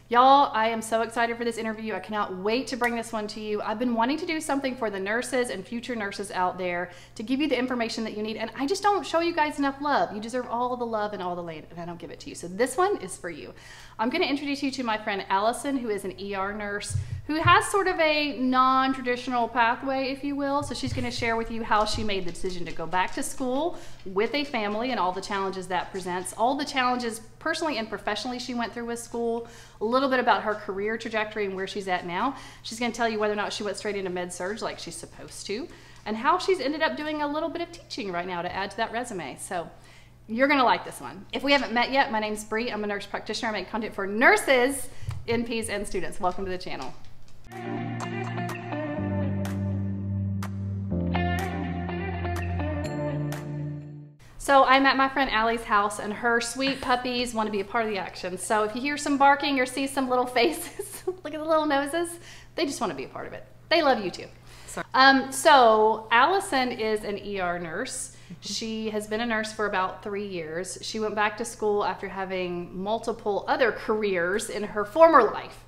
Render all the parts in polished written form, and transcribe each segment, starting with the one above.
Y'all, I am so excited for this interview. I cannot wait to bring this one to you. I've been wanting to do something for the nurses and future nurses out there to give you the information that you need. And I just don't show you guys enough love. You deserve all the love and all the land, and I don't give it to you. So this one is for you. I'm going to introduce you to my friend Alison, who is an ER nurse, who has sort of a non-traditional pathway, if you will. So she's going to share with you how she made the decision to go back to school with a family and all the challenges that presents, all the challenges personally and professionally she went through with school, a little bit about her career trajectory and where she's at now. She's going to tell you whether or not she went straight into med-surg like she's supposed to, and how she's ended up doing a little bit of teaching right now to add to that resume. So you're going to like this one. If we haven't met yet, my name's Bree. I'm a nurse practitioner. I make content for nurses, NPs, and students. Welcome to the channel. So I'm at my friend Allie's house, and her sweet puppies want to be a part of the action. So if you hear some barking or see some little faces, look at the little noses, they just want to be a part of it. They love you too. So Alison is an ER nurse. She has been a nurse for about 3 years. She went back to school after having multiple other careers in her former life.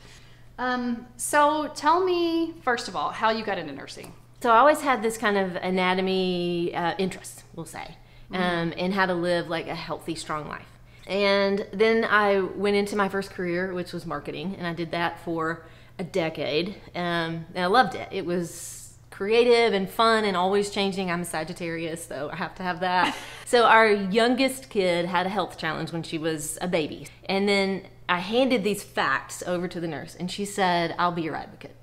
So tell me, first of all, how you got into nursing. So I always had this kind of anatomy interest, we'll say, in how to live like a healthy, strong life. And then I went into my first career, which was marketing, and I did that for a decade, and I loved it. It was creative and fun and always changing. I'm a Sagittarius, so I have to have that. So our youngest kid had a health challenge when she was a baby. And then I handed these facts over to the nurse, and she said, "I'll be your advocate."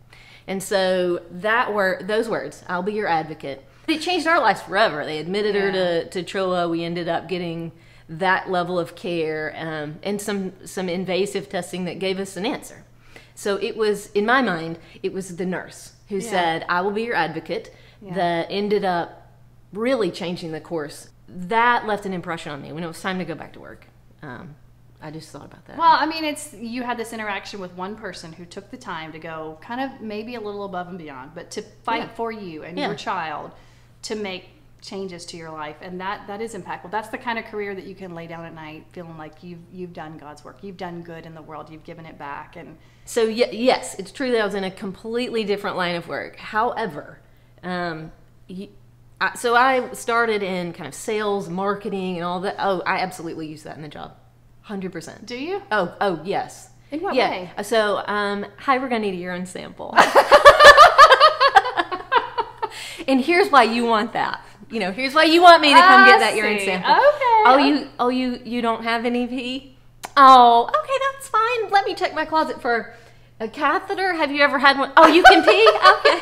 And so those words, "I'll be your advocate," it changed our lives forever. They admitted her to Trilla. We ended up getting that level of care and some invasive testing that gave us an answer. So it was, in my mind, it was the nurse who said, "I will be your advocate," that ended up really changing the course. That left an impression on me when it was time to go back to work. I just thought about that. Well, I mean, you had this interaction with one person who took the time to go kind of maybe a little above and beyond, but to fight for you and your child to make changes to your life, and that is impactful. That's the kind of career that you can lay down at night feeling like you've done God's work. You've done good in the world. You've given it back. And so yes, it's true that I was in a completely different line of work. However, so I started in kind of sales, marketing, and all that. Oh, I absolutely use that in the job, 100%. Do you? Oh yes. In what way? So hi, we're gonna need a urine sample. And here's why you want that. You know, here's why you want me to come get that urine sample. Okay. You don't have any pee? Oh, okay, that's fine. Let me check my closet for a catheter. Have you ever had one? Oh, you can pee? Okay.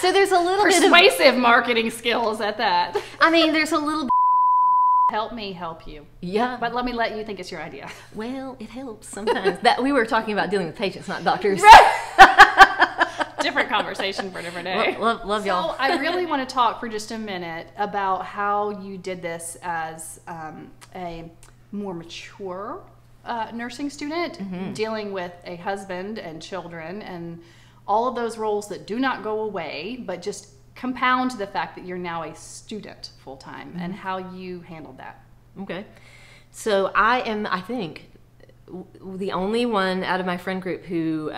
So there's a little persuasive marketing skills at that. I mean, there's a little help me help you. Yeah. But let me let you think it's your idea. Well, it helps sometimes. That we were talking about dealing with patients, not doctors. Different conversation for a different day. Love y'all. So I really want to talk for just a minute about how you did this as a more mature nursing student, dealing with a husband and children and all of those roles that do not go away, but just compound the fact that you're now a student full-time, and how you handled that. Okay. So I am, I think, the only one out of my friend group who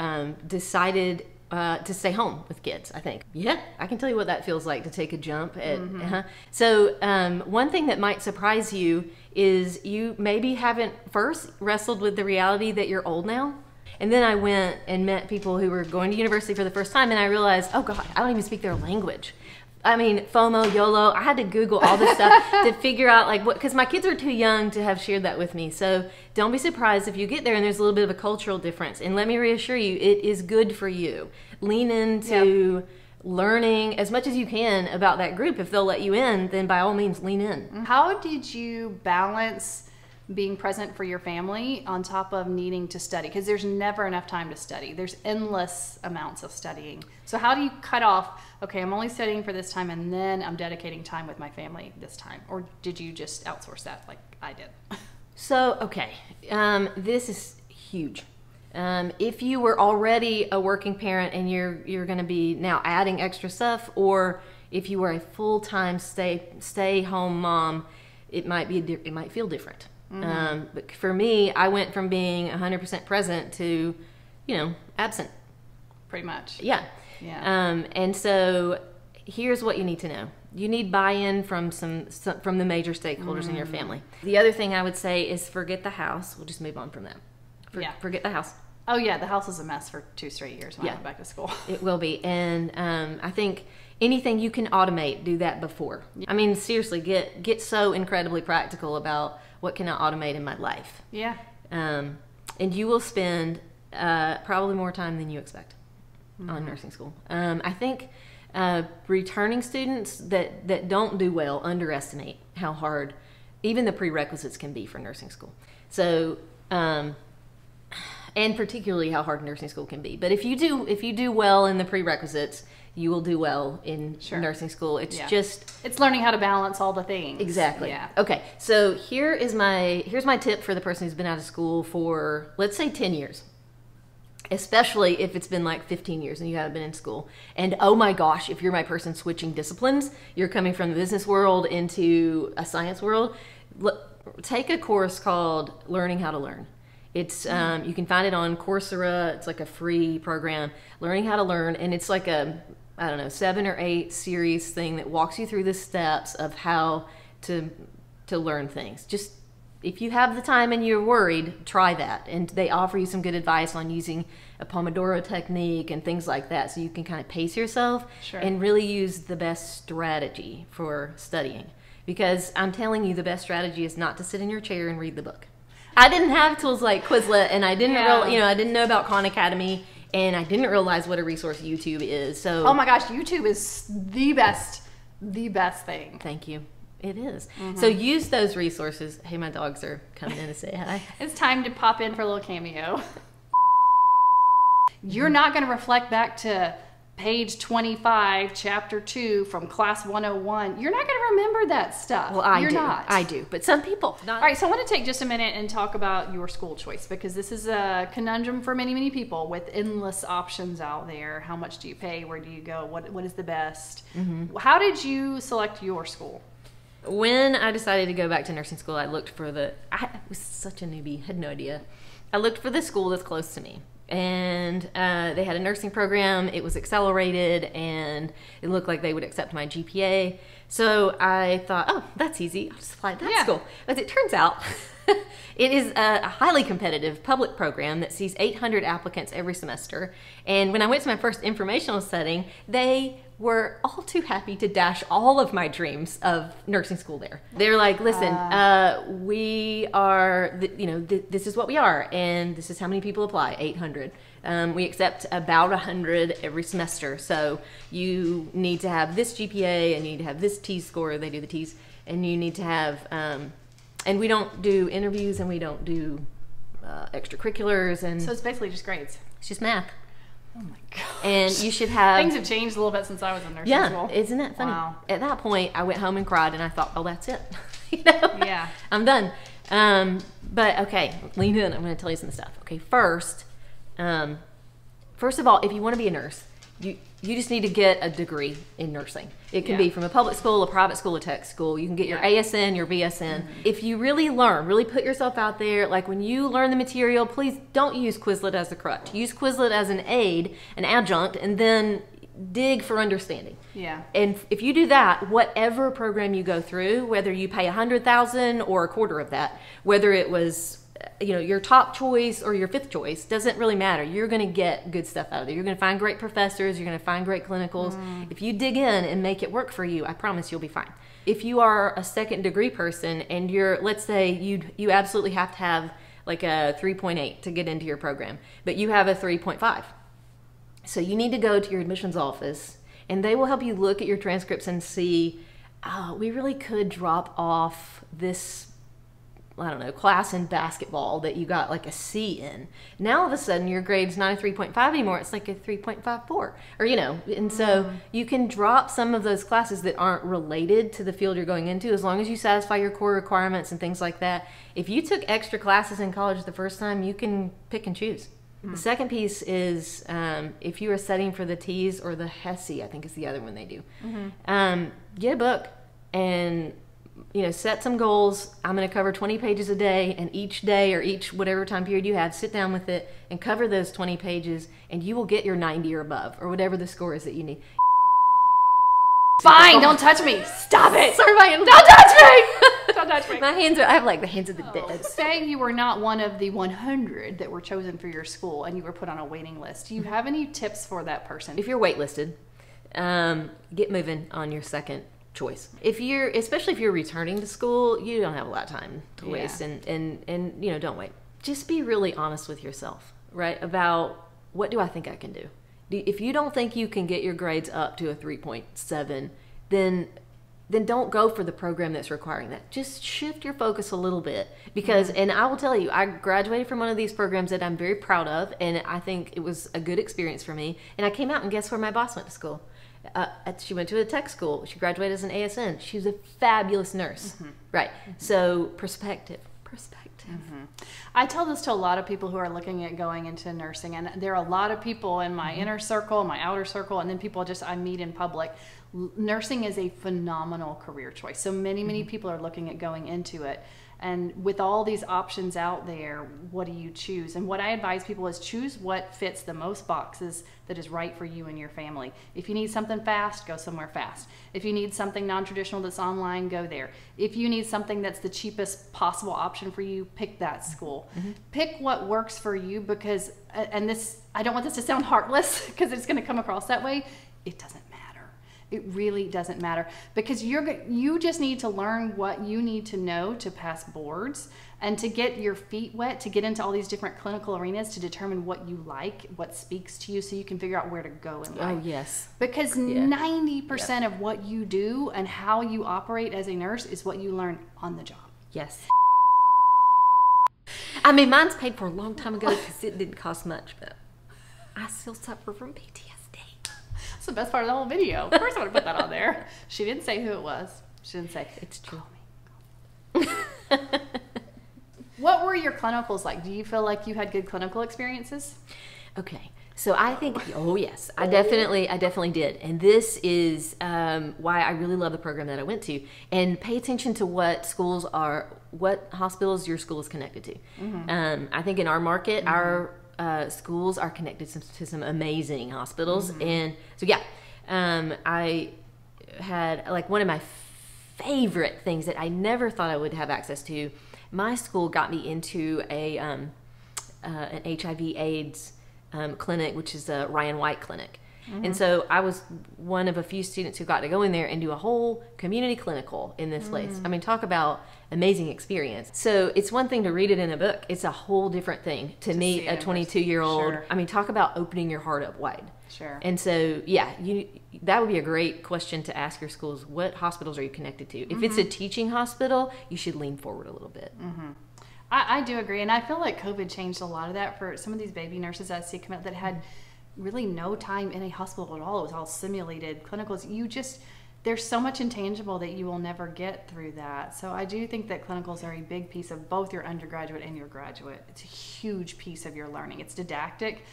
decided to stay home with kids, I think. Yeah, I can tell you what that feels like to take a jump. So one thing that might surprise you is you maybe haven't first wrestled with the reality that you're old now. And then I went and met people who were going to university for the first time, and I realized, oh God, I don't even speak their language. I mean, FOMO, YOLO, I had to Google all this stuff to figure out like what, because my kids are too young to have shared that with me. So don't be surprised if you get there and there's a little bit of a cultural difference. And let me reassure you, it is good for you. Lean into learning as much as you can about that group. If they'll let you in, then by all means, lean in. How did you balance being present for your family on top of needing to study? Because there's never enough time to study. There's endless amounts of studying. So how do you cut off, okay, I'm only studying for this time and then I'm dedicating time with my family this time? Or did you just outsource that like I did? So, okay, this is huge. If you were already a working parent and you're going to be now adding extra stuff, or if you were a full-time stay-home mom, it might feel different. But for me, I went from being 100% present to, absent. Pretty much. Yeah. And so here's what you need to know. You need buy-in from some from the major stakeholders in your family. The other thing I would say is forget the house. We'll just move on from that. Forget the house. Oh yeah, the house was a mess for 2 straight years when I went back to school. It will be. And I think anything you can automate, do that before. I mean, seriously, get so incredibly practical about what can I automate in my life. Yeah. And you will spend probably more time than you expect on nursing school. I think returning students that don't do well underestimate how hard even the prerequisites can be for nursing school. So, and particularly how hard nursing school can be. But if you do well in the prerequisites, you will do well in nursing school. It's it's learning how to balance all the things. Exactly. Yeah. Okay. So here's my tip for the person who's been out of school for, let's say, 10 years. Especially if it's been like 15 years and you haven't been in school. And oh my gosh, if you're my person switching disciplines, you're coming from the business world into a science world, take a course called Learning How to Learn. It's you can find it on Coursera. It's like a free program, Learning How to Learn, and it's like a 7 or 8 series thing that walks you through the steps of how to learn things. Just if you have the time and you're worried, try that. And they offer you some good advice on using a Pomodoro technique and things like that, so you can kind of pace yourself and really use the best strategy for studying. Because I'm telling you, the best strategy is not to sit in your chair and read the book. I didn't have tools like Quizlet, and I didn't I didn't know about Khan Academy, and I didn't realize what a resource YouTube is. So oh my gosh, YouTube is the best thing. Thank you. It is. So use those resources. Hey, my dogs are coming in to say hi. It's time to pop in for a little cameo. You're not going to reflect back to page 25, chapter 2 from class 101. You're not going to remember that stuff. Well, I do. Not. I do, but some people. All right, so I want to take just a minute and talk about your school choice, because this is a conundrum for many, many people with endless options out there. How much do you pay? Where do you go? What is the best? How did you select your school? When I decided to go back to nursing school, I looked for I was such a newbie, had no idea. I looked for the school that's close to me. And they had a nursing program. It was accelerated, and it looked like they would accept my GPA. So I thought, oh, that's easy. I'll just apply to that school. But it turns out it is a highly competitive public program that sees 800 applicants every semester. And when I went to my first informational setting, they were all too happy to dash all of my dreams of nursing school there. They're like, listen, we are, this is what we are, and this is how many people apply, 800. We accept about 100 every semester, so you need to have this GPA, and you need to have this T score, they do the T's, and you need to have, and we don't do interviews, and we don't do extracurriculars. And so it's basically just grades. It's just math. Oh my gosh. And you should have... Things have changed a little bit since I was in nursing school. Yeah, isn't that funny? Wow. At that point, I went home and cried, and I thought, oh, that's it. Yeah. I'm done. But, okay, lean in. I'm going to tell you some stuff. Okay, first of all, if you want to be a nurse, you just need to get a degree in nursing. It can be from a public school, a private school, a tech school. You can get your ASN, your BSN. If you really put yourself out there, like when you learn the material, please don't use Quizlet as a crutch. Use Quizlet as an aid, an adjunct, and then dig for understanding. Yeah. And if you do that, whatever program you go through, whether you pay $100,000 or a quarter of that, whether it was your top choice or your 5th choice, doesn't really matter. You're going to get good stuff out of it. You're going to find great professors. You're going to find great clinicals. If you dig in and make it work for you, I promise you'll be fine. If you are a second degree person and let's say you absolutely have to have like a 3.8 to get into your program, but you have a 3.5. So you need to go to your admissions office, and they will help you look at your transcripts and see, oh, we really could drop off this, I don't know, class in basketball that you got like a C in. Now all of a sudden your grade's not a 3.5 anymore, it's like a 3.54, or and so you can drop some of those classes that aren't related to the field you're going into, as long as you satisfy your core requirements and things like that. If you took extra classes in college the first time, you can pick and choose. The second piece is if you are studying for the T's or the HESI, I think is the other one they do, get a book and set some goals. I'm going to cover 20 pages a day, and each day or each whatever time period you have, sit down with it and cover those 20 pages, and you will get your 90 or above, or whatever the score is that you need. Fine, don't touch me. Stop it. Sorry, don't touch me. Don't touch me. My hands are, I have like the hands of the dead. Say you were not one of the 100 that were chosen for your school and you were put on a waiting list. Do you have any tips for that person? If you're waitlisted, get moving on your second choice. Especially if you're returning to school, you don't have a lot of time to waste, and don't wait. Just be really honest with yourself, right? About what do I think I can do? If you don't think you can get your grades up to a 3.7, then don't go for the program that's requiring that. Just shift your focus a little bit, because, and I will tell you, I graduated from one of these programs that I'm very proud of, and I think it was a good experience for me. And I came out, and guess where my boss went to school? She went to a tech school. She graduated as an ASN. She was a fabulous nurse. Right. So perspective. I tell this to a lot of people who are looking at going into nursing, and there are a lot of people in my inner circle, my outer circle, and then people I meet in public. Nursing is a phenomenal career choice. So many people are looking at going into it. And with all these options out there, what do you choose? And what I advise people is choose what fits the most boxes that is right for you and your family. If you need something fast, go somewhere fast. If you need something non-traditional that's online, go there. If you need something that's the cheapest possible option for you, pick that school. Pick what works for you, because, and this, I don't want this to sound heartless because it's going to come across that way. It doesn't matter. It really doesn't matter, because you just need to learn what you need to know to pass boards and to get your feet wet, to get into all these different clinical arenas, to determine what you like, what speaks to you, so you can figure out where to go in life. Oh, yes. Because 90% of what you do and how you operate as a nurse is what you learn on the job. Yes. I mean, mine's paid for a long time ago because it didn't cost much, but I still suffer from PTSD. That's the best part of the whole video. Of course I want to put that on there. She didn't say who it was. She didn't say, it's true. Call me. What were your clinicals like? Do you feel like you had good clinical experiences? Okay. So I think, oh yes, I definitely did. And this is why I really love the program that I went to. And pay attention to what hospitals your school is connected to. I think in our market, our schools are connected to some amazing hospitals. And so I had, like, one of my favorite things that I never thought I would have access to. My school got me into an HIV/AIDS clinic, which is a Ryan White clinic. And so I was one of a few students who got to go in there and do a whole community clinical in this place. I mean, talk about amazing experience. So it's one thing to read it in a book. It's a whole different thing to meet a 22-year-old. Sure. I mean, talk about opening your heart up wide. Sure. And so, that would be a great question to ask your schools. What hospitals are you connected to? If it's a teaching hospital, you should lean forward a little bit. I do agree. And I feel like COVID changed a lot of that for some of these baby nurses I see come out that had really no time in a hospital at all. It was all simulated clinicals. There's so much intangible that you will never get through that. So I do think that clinicals are a big piece of both your undergraduate and your graduate. It's a huge piece of your learning. It's didactic.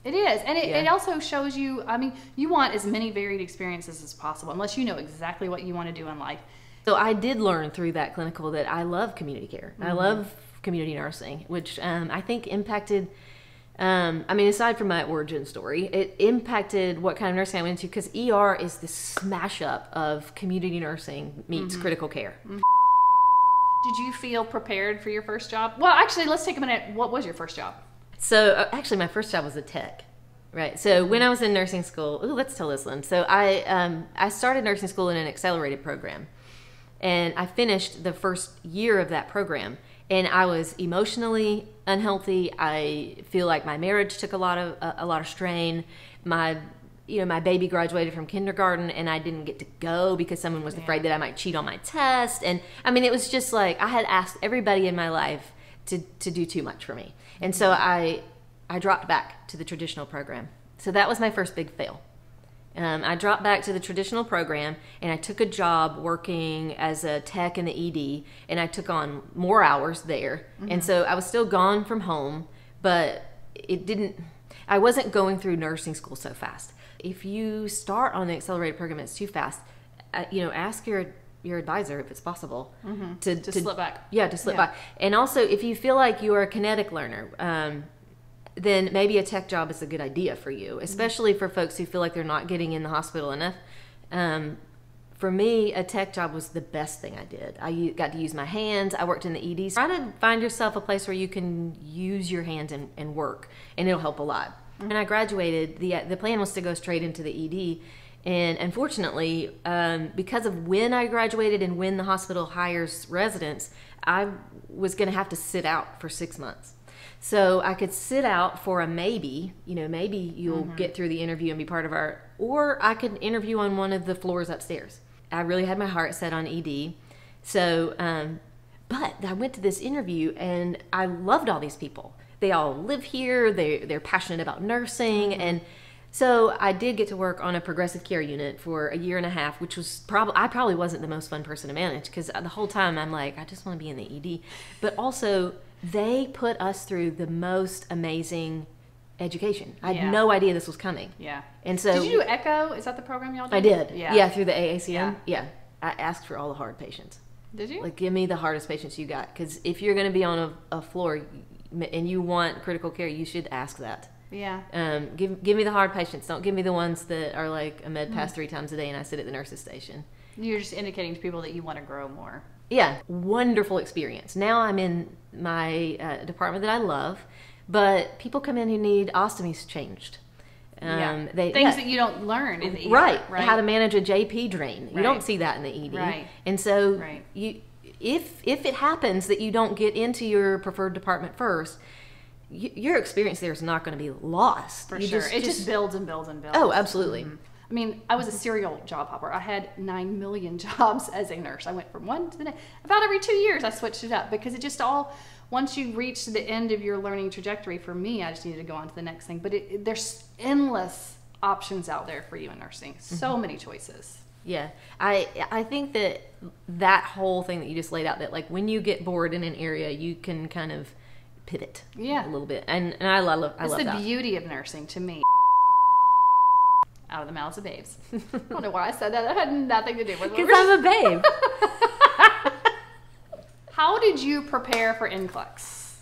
It is. And it also shows you, I mean, you want as many varied experiences as possible, unless you know exactly what you want to do in life. So I did learn through that clinical that I love community care. I love community nursing, which I think impacted, aside from my origin story, it impacted what kind of nursing I went into, because ER is the smash up of community nursing meets critical care. Did you feel prepared for your first job? Well, actually, let's take a minute. What was your first job? So actually, my first job was a tech. Right. So when I was in nursing school, let's tell this one. So I started nursing school in an accelerated program, and I finished the first year of that program. And I was emotionally unhealthy. I feel like my marriage took a lot of strain. My baby graduated from kindergarten, and I didn't get to go because someone was afraid that I might cheat on my test. And I mean, it was just like I had asked everybody in my life to do too much for me. And so I dropped back to the traditional program. So that was my first big fail. I dropped back to the traditional program, and I took a job working as a tech in the ED, and I took on more hours there. And so I was still gone from home, but I wasn't going through nursing school so fast. If you start on the accelerated program, it's too fast. Ask your advisor if it's possible to slip back. Yeah, to slip back. And also, if you feel like you're a kinetic learner, then maybe a tech job is a good idea for you, especially for folks who feel like they're not getting in the hospital enough. For me, a tech job was the best thing I did. I got to use my hands. I worked in the ED. Try to find yourself a place where you can use your hands and work, and it'll help a lot. When I graduated, the plan was to go straight into the ED. And unfortunately, because of when I graduated and when the hospital hires residents, I was going to have to sit out for 6 months. So I could sit out for a maybe, maybe you'll get through the interview and be part of our, or I could interview on one of the floors upstairs. I really had my heart set on ED. So, but I went to this interview and I loved all these people. They all live here. They're passionate about nursing. And so I did get to work on a progressive care unit for a year and a half, which was I probably wasn't the most fun person to manage, because the whole time I'm like, I just want to be in the ED. But also, they put us through the most amazing education. I had no idea this was coming. Yeah. And so, did you do ECHO? Is that the program y'all did? I did. Yeah. Yeah, through the AACM. Yeah. I asked for all the hard patients. Did you? Like, give me the hardest patients you got, because if you're going to be on a floor and you want critical care, you should ask that. Yeah. Give me the hard patients. Don't give me the ones that are like a med pass 3 times a day and I sit at the nurse's station. You're just indicating to people that you want to grow more. Yeah. Wonderful experience. Now I'm in my department that I love, but people come in who need ostomies changed. Things that you don't learn in the ER. Right. How to manage a JP drain. You don't see that in the ED. Right. And so if it happens that you don't get into your preferred department first, your experience there is not going to be lost. For sure. It just builds and builds and builds. Oh, absolutely. I mean, I was a serial job hopper. I had 9 million jobs as a nurse. I went from one to the next. About every 2 years, I switched it up, because it just once you reach the end of your learning trajectory, for me, I just needed to go on to the next thing. But there's endless options out there for you in nursing. So many choices. Yeah. I think that whole thing that you just laid out, that like when you get bored in an area, you can kind of pivot a little bit. And I love that. It's the beauty of nursing to me. Out of the mouths of babes. I don't know why I said that. That had nothing to do with it. Because I'm a babe. How did you prepare for NCLEX?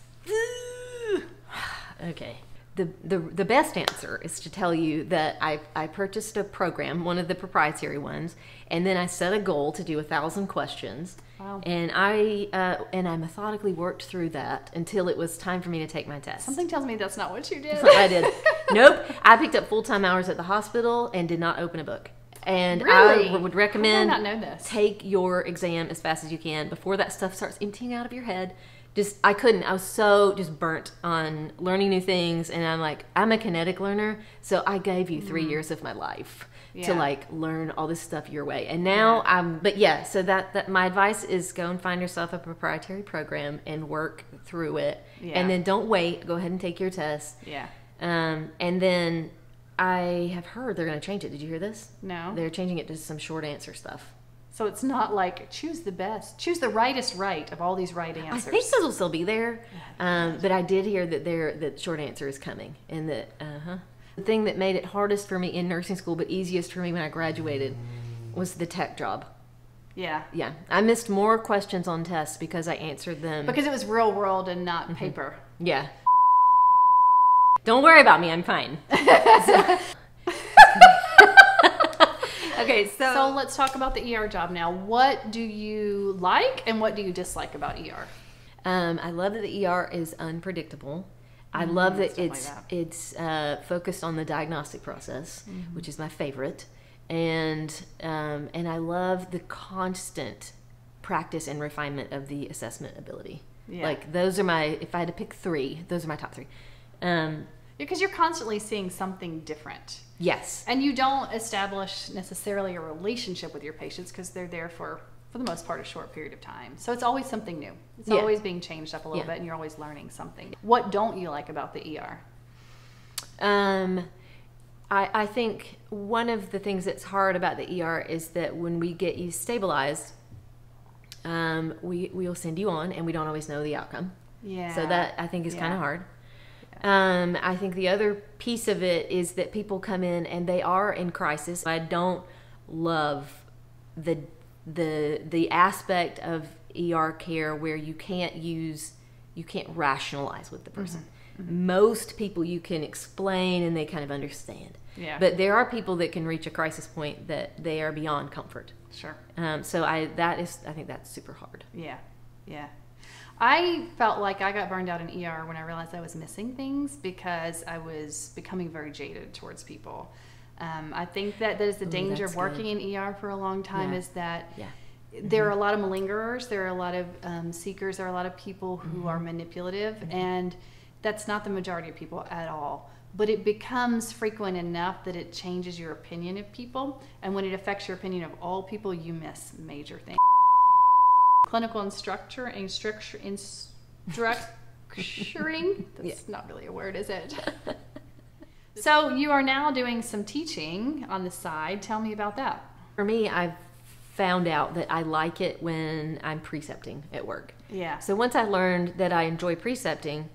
Okay. The best answer is to tell you that I purchased a program, one of the proprietary ones, and then I set a goal to do 1,000 questions. Wow. And I methodically worked through that until it was time for me to take my test. Something tells me that's not what you did. That's what I did. Nope. I picked up full-time hours at the hospital and did not open a book. And really? I would recommend How did I not know this? Take your exam as fast as you can before that stuff starts emptying out of your head. I couldn't. I was so just burnt on learning new things, and I'm like, I'm a kinetic learner, so I gave you 3 years of my life to like learn all this stuff your way. And now so that my advice is go and find yourself a proprietary program and work through it. Yeah. And then don't wait. Go ahead and take your test. Yeah. And then I have heard they're going to change it. Did you hear this? No. They're changing it to some short answer stuff. So it's not like choose the the rightest right of all these right answers. I think those will still be there, but I did hear that short answer is coming, and that the thing that made it hardest for me in nursing school, but easiest for me when I graduated, was the tech job. Yeah. Yeah, I missed more questions on tests because I answered them because it was real world and not paper. Yeah. Don't worry about me. I'm fine. Okay, so let's talk about the ER job now. What do you like and what do you dislike about ER? I love that the ER is unpredictable. I love that it's focused on the diagnostic process, which is my favorite, and I love the constant practice and refinement of the assessment ability. Yeah. Like those are if I had to pick 3, those are my top 3. Because you're constantly seeing something different. Yes. And you don't establish necessarily a relationship with your patients because they're there for the most part, a short period of time. So it's always something new. It's always being changed up a little bit, and you're always learning something. What don't you like about the ER? I think one of the things that's hard about the ER is that when we get you stabilized, we'll send you on, and we don't always know the outcome. Yeah. So that, I think, is kind of hard. I think the other piece of it is that people come in and they are in crisis. I don't love the the aspect of ER care where you can't rationalize with the person. Most people you can explain and they kind of understand. Yeah. But there are people that can reach a crisis point that they are beyond comfort. Sure. So I think that's super hard. Yeah. Yeah. I felt like I got burned out in ER when I realized I was missing things because I was becoming very jaded towards people. I think that is the danger of working in ER for a long time, is that there are a lot of malingerers, there are a lot of seekers, there are a lot of people who are manipulative, and that's not the majority of people at all. But it becomes frequent enough that it changes your opinion of people, and when it affects your opinion of all people, you miss major things. Clinical instructor, structuring. That's not really a word, is it? So you are now doing some teaching on the side. Tell me about that. For me, I've found out that I like it when I'm precepting at work. Yeah. So once I learned that I enjoy precepting,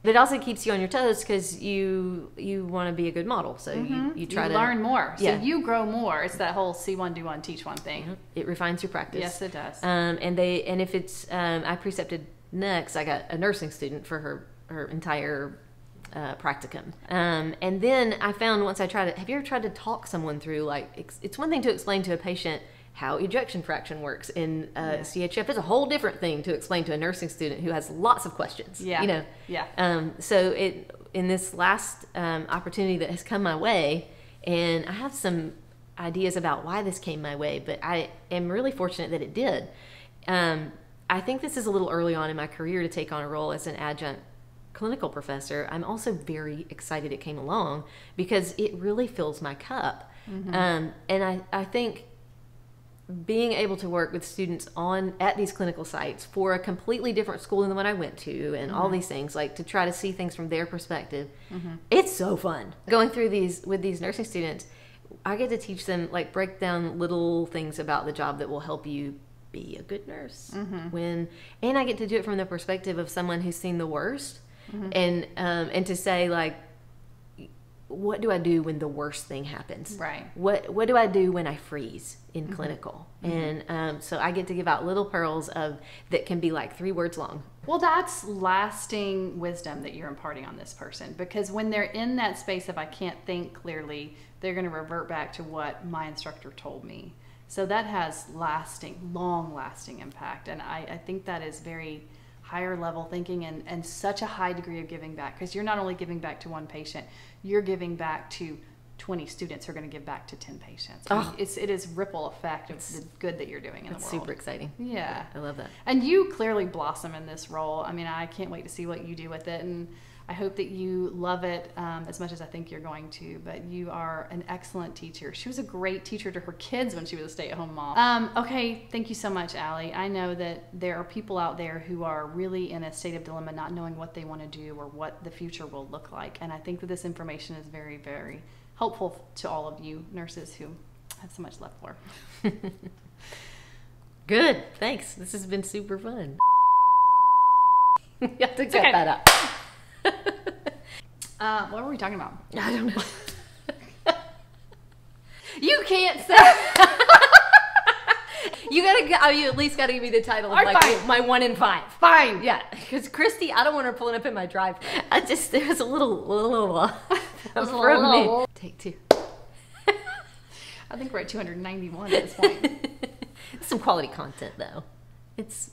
but it also keeps you on your toes because you want to be a good model. So you try to learn more. Yeah. So you grow more. It's that whole see one, do one, teach one thing. It refines your practice. Yes, it does. And if it's I precepted next, I got a nursing student for her entire practicum. And then I found once I tried have you ever tried to talk someone through, like, it's one thing to explain to a patient how ejection fraction works in CHF. It's a whole different thing to explain to a nursing student who has lots of questions. Yeah. You know. Yeah. So in this last opportunity that has come my way, and I have some ideas about why this came my way, but I am really fortunate that it did. I think this is a little early on in my career to take on a role as an adjunct clinical professor. I'm also very excited it came along because it really fills my cup. And I think being able to work with students at these clinical sites for a completely different school than the one I went to, and all these things, like to try to see things from their perspective, it's so fun. Going through with these nursing students, I get to teach them, like, break down little things about the job that will help you be a good nurse. And I get to do it from the perspective of someone who's seen the worst, and to say, like, what do I do when the worst thing happens? Right. What do I do when I freeze in clinical? And so I get to give out little pearls that can be like 3 words long. Well, that's lasting wisdom that you're imparting on this person, because when they're in that space of I can't think clearly, they're going to revert back to what my instructor told me. So that has long-lasting impact, and I think that is very higher level thinking and such a high degree of giving back, because you're not only giving back to one patient, you're giving back to 20 students who are going to give back to 10 patients. I mean, it is ripple effect of the good that you're doing in the world. It's super exciting. Yeah. I love that. And you clearly blossom in this role. I mean, I can't wait to see what you do with it, and I hope that you love it as much as I think you're going to, but you are an excellent teacher. She was a great teacher to her kids when she was a stay-at-home mom. Okay, thank you so much, Allie. I know that there are people out there who are really in a state of dilemma, not knowing what they want to do or what the future will look like, and I think that this information is very, very helpful to all of you nurses who have so much left for. Good, thanks. This has been super fun. You have to cut that up. What were we talking about? I don't know. You can't say. You at least gotta give me the title of my 1 in 5. Fine. Yeah, because Christy, I don't want her pulling up in my driveway. There's a little from me. Take 2. I think we're at 291 at this point. Some quality content though. It's